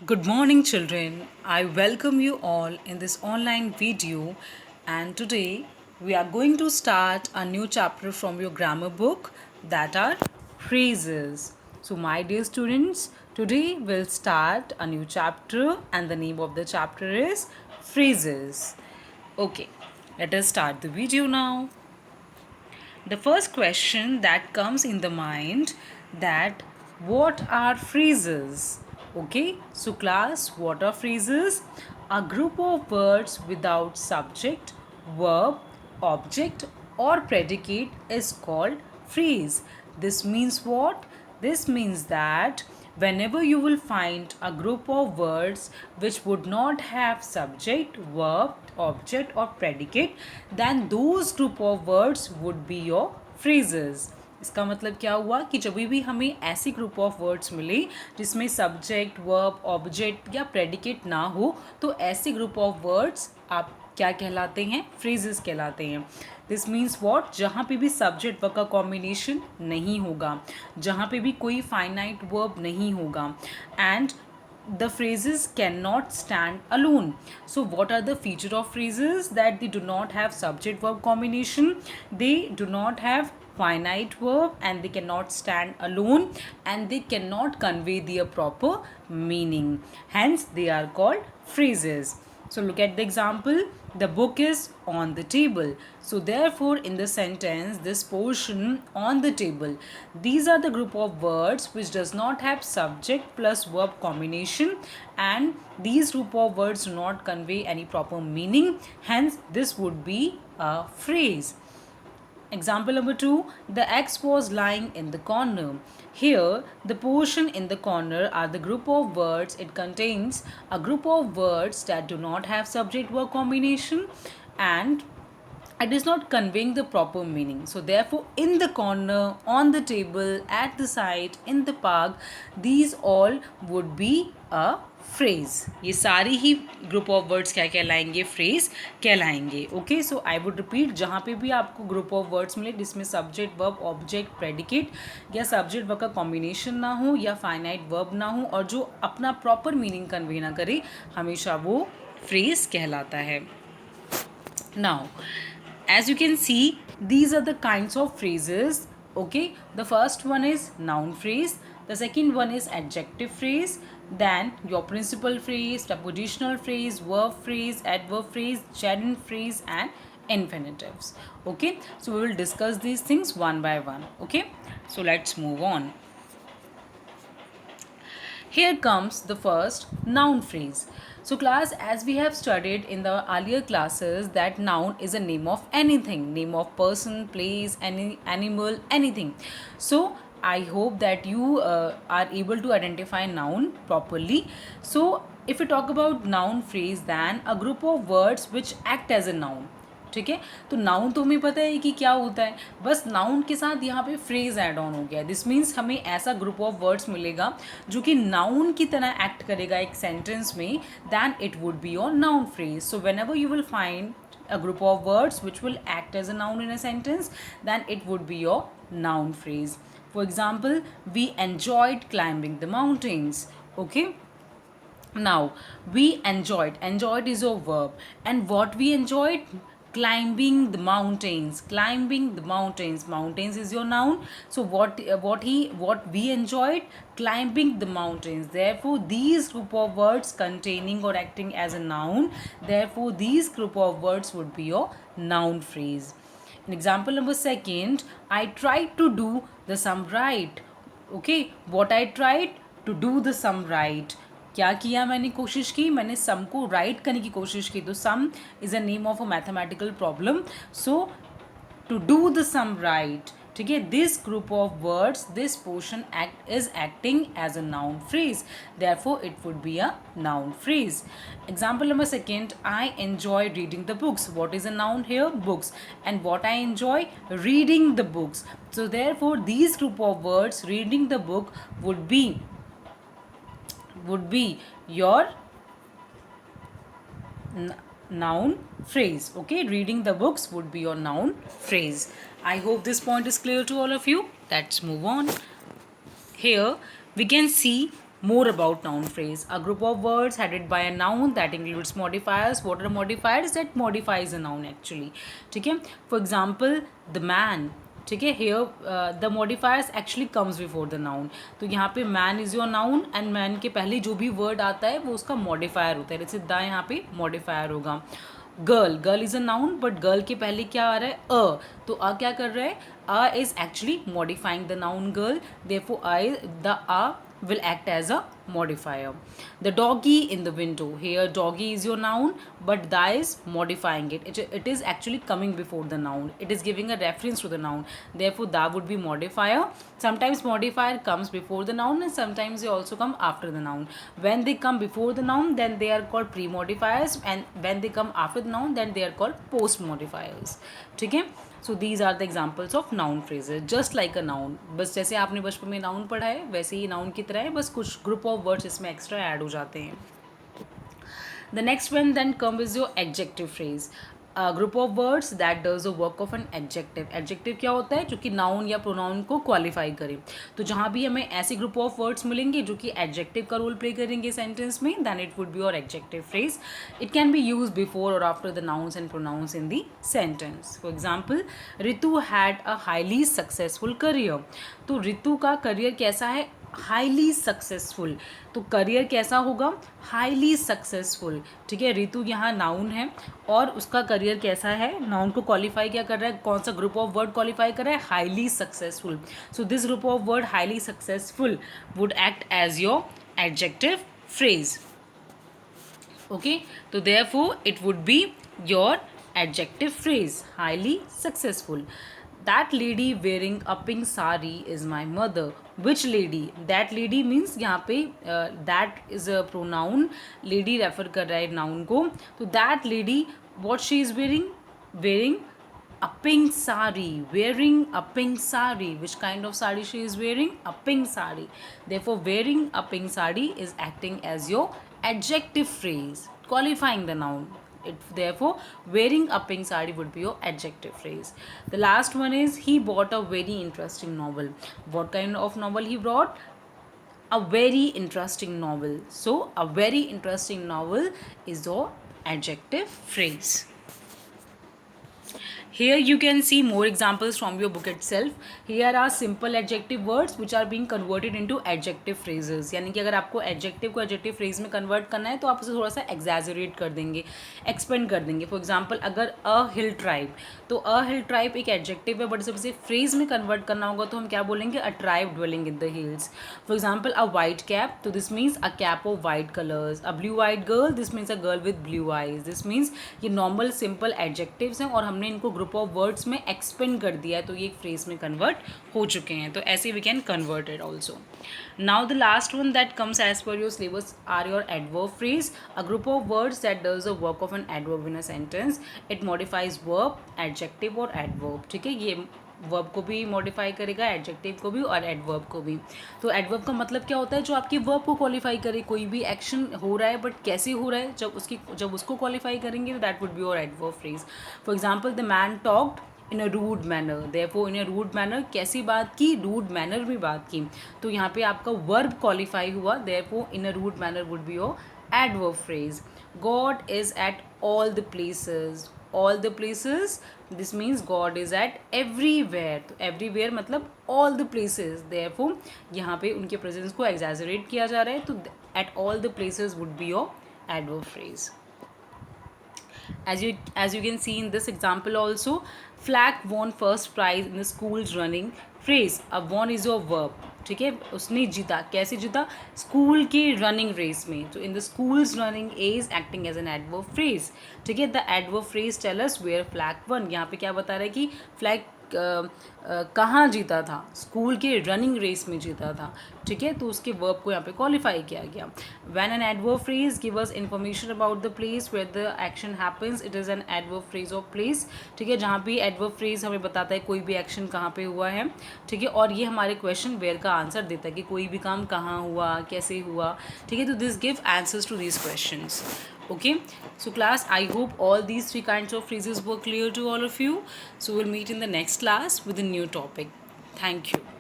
Good morning, children. I welcome you all in this online video, and today we are going to start a new chapter from your grammar book that are phrases. So, my dear students, today we'll start a new chapter, and the name of the chapter is phrases. Okay, let us start the video now. The first question that comes in the mind that what are phrases? Okay, so class, what are phrases? A group of words without subject, verb, object or predicate is called phrase. This means what? This means that whenever you will find a group of words which would not have subject, verb, object or predicate, then those group of words would be your phrases. इसका मतलब क्या हुआ कि जब भी हमें ऐसी group of words मिले जिसमें सब्जेक्ट, वर्ब, ऑब्जेक्ट या प्रेडिकेट ना हो, तो ऐसे ग्रुप ऑफ वर्ड्स आप क्या कहलाते हैं? फ्रेजेस कहलाते हैं. This means what? जहाँ पे भी सब्जेक्ट वर्ब का कॉम्बिनेशन नहीं होगा, जहाँ पे भी कोई फाइनाइट वर्ब नहीं होगा, and the phrases cannot stand alone. So what are the feature of phrases? That they do not have subject verb combination, they do not have finite verb, and they cannot stand alone, and they cannot convey their proper meaning. Hence they are called phrases. So look at the example. The book is on the table. So therefore in the sentence, this portion on the table, these are the group of words which does not have subject plus verb combination, and these group of words do not convey any proper meaning. Hence this would be a phrase. Example number 2, the X was lying in the corner. Here, the portion in the corner are the group of words. It contains a group of words that do not have subject verb combination, and it is not conveying the proper meaning. So therefore in the corner, on the table, at the side, in the park, these all would be a phrase. ये सारी ही group of words क्या कहलाएंगे? Phrase कहलाएंगे. Okay, so I would repeat, जहाँ पे भी आपको group of words मिले जिसमें सब्जेक्ट, वर्ब, ऑब्जेक्ट, प्रेडिकेट या सब्जेक्ट वर्ब का कॉम्बिनेशन ना हो या फाइनाइट वर्ब ना हो और जो अपना प्रॉपर मीनिंग कन्वे ना करे, हमेशा वो फ्रेज कहलाता है. Now, as you can see, these are the kinds of phrases. Okay, the first one is noun phrase, the second one is adjective phrase, then your principal phrase, prepositional phrase, verb phrase, adverb phrase, gerund phrase, and infinitives. Okay, so we will discuss these things one by one. Okay, so let's move on. Here comes the first noun phrase. So class, as we have studied in the earlier classes, that noun is a name of anything, name of person, place, any animal, anything. So I hope that you are able to identify noun properly. So if we talk about noun phrase, then a group of words which act as a noun. ठीक है, तो noun तो हमें पता है कि क्या होता है, बस नाउन के साथ यहाँ पे फ्रेज ऐड ऑन हो गया. दिस मीन्स हमें ऐसा ग्रुप ऑफ वर्ड्स मिलेगा जो कि नाउन की तरह एक्ट करेगा एक सेंटेंस में, then it would be your noun phrase. So whenever you will find a group of words which will act as a noun in a sentence, then it would be your noun phrase. For example, we enjoyed climbing the mountains. Okay, now we enjoyed is a verb, and what we enjoyed? Climbing the mountains. Mountains is your noun. So what we enjoyed? Climbing the mountains. Therefore these group of words containing or acting as a noun, therefore these group of words would be your noun phrase. In example number second, I tried to do the sum right. Okay, what I tried? To do the sum right. क्या किया? मैंने कोशिश की, मैंने सम को right करने की कोशिश की. तो sum is a name of a mathematical problem. So to do the sum right. ठीक है, this group of words, this portion act is acting as a noun phrase. Therefore it would be a noun phrase. Example number second, I enjoy reading the books. What is a noun here? Books. And what I enjoy? Reading the books. So therefore these group of words, reading the book, would be your noun phrase. Okay, reading the books would be your noun phrase. I hope this point is clear to all of you. Let's move on. Here we can see more about noun phrase. A group of words headed by a noun that includes modifiers. What are modifiers? That modifies a noun actually. ठीक है. For example, the man. ठीक है. Here the modifiers actually comes before the noun. तो यहाँ पे man is your noun and man के पहले जो भी word आता है वो उसका modifier होता है. जैसे द यहाँ पे modifier होगा. Girl is a noun but girl के पहले क्या आ रहा है? अ. तो अ क्या कर रहा है? A is actually modifying the noun girl. Therefore I the a will act as a modifier. The doggy in the window. Here doggy is your noun but the is modifying it. It is actually coming before the noun. It is giving a reference to the noun. Therefore the would be modifier. Sometimes modifier comes before the noun and sometimes they also come after the noun. When they come before the noun then they are called pre-modifiers and when they come after the noun then they are called post-modifiers. ठीक है. So these are the examples of noun phrases just like a noun. बस जैसे आपने बचपन में noun पढ़ा है वैसे ही नाउन की तरह है, बस कुछ ग्रुप ऑफ वर्ड्स इसमें एक्स्ट्रा ऐड हो जाते हैं. The next one then comes is your adjective phrase. A group of words that does the work of an adjective. Adjective क्या होता है? जो कि noun या pronoun को qualify करे. तो जहाँ भी हमें ऐसे group of words मिलेंगे जो कि adjective का role play करेंगे sentence में, then it would be your adjective phrase. It can be used before or after the nouns and pronouns in the sentence. For example, Ritu had a highly successful career. तो रितु का career कैसा है? Highly successful. तो career कैसा होगा? Highly successful. ठीक है. रितु यहाँ नाउन है और उसका करियर कैसा है? नाउन को क्वालिफाई क्या कर रहा है? कौन सा ग्रुप ऑफ वर्ड क्वालिफाई कर रहा है? Highly successful. So this group of word highly successful would act as your adjective phrase. Okay. तो therefore it would be your adjective phrase. Highly successful. That lady wearing a pink sari is my mother. Which lady? That lady means यहाँ पे that is a pronoun. Lady refer कर रहा है noun को. तो that lady what she is wearing? Wearing a pink sari. Wearing a pink sari. Which kind of sari she is wearing? A pink sari. Therefore wearing a pink sari is acting as your adjective phrase, qualifying the noun. Therefore wearing a pink sari would be your adjective phrase. The last one is he bought a very interesting novel. What kind of novel he brought? A very interesting novel. So a very interesting novel is your adjective phrase. Here you can see more examples from your book itself. Here are simple adjective words which are being converted into adjective phrases. यानी कि अगर आपको adjective को adjective phrase में convert करना है तो आप उसे थोड़ा सा exaggerate कर देंगे, expand कर देंगे. For example, अगर a hill tribe, तो a hill tribe एक adjective है but जब इसे phrase में convert करना होगा तो हम क्या बोलेंगे? A tribe dwelling in the hills. For example, a white cap, तो this means a cap of white colors. A blue-eyed girl, this means a girl with blue eyes. This means ये normal simple adjectives हैं और हमने इनको group of words में expand कर दिया है तो ये एक फ्रेज में कन्वर्ट हो चुके हैं. तो ऐसे we can convert it also. Now the last one that comes as per your syllabus are your adverb phrase. A group of words that does the work of an adverb in a sentence. It modifies verb, adjective और adverb. ठीक है. ये verb को भी modify करेगा, adjective को भी और एडवर्ब को भी. तो एडवर्ब का मतलब क्या होता है? जो आपकी वर्ब को क्वालिफाई करे. कोई भी एक्शन हो रहा है बट कैसे हो रहा है, जब उसको क्वालिफाई करेंगे तो that would be your adverb phrase. For example, the man talked in a rude manner. Therefore in a rude manner कैसी बात की? रूड मैनर में बात की. तो यहाँ पे आपका वर्ब क्वालिफाई हुआ. Therefore in a rude manner would be your adverb phrase. God is at all the places. All the places, this means God is at everywhere. तो एवरीवेयर मतलब ऑल द प्लेसेस. देयरफॉर यहाँ पे उनके presence को exaggerate किया जा रहा है तो eight all the places would be your adverb phrase. As you can see in this example also, Flack won first prize in the school's running race. अब won is your verb. ठीक है. उसने जीता. कैसे जीता? स्कूल के running race में. तो in the schools running is acting as an adverb phrase. ठीक है. The adverb phrase tell us where flag one. यहाँ पे क्या बता रहा है कि फ्लैग कहाँ जीता था? स्कूल के रनिंग रेस में जीता था. ठीक है. तो उसके वर्ब को यहाँ पे क्वालिफाई किया गया. When an adverb phrase give us information about the place where the action happens, it is an adverb phrase of place. ठीक है. जहाँ भी एडवर्ब फ्रेज हमें बताता है कोई भी एक्शन कहाँ पे हुआ है. ठीक है. और ये हमारे क्वेश्चन वेयर का आंसर देता है कि कोई भी काम कहाँ हुआ, कैसे हुआ. ठीक है. तो this give answers to these questions. Okay, so class, I hope all these three kinds of phrases were clear to all of you. So we'll meet in the next class with a new topic. Thank you.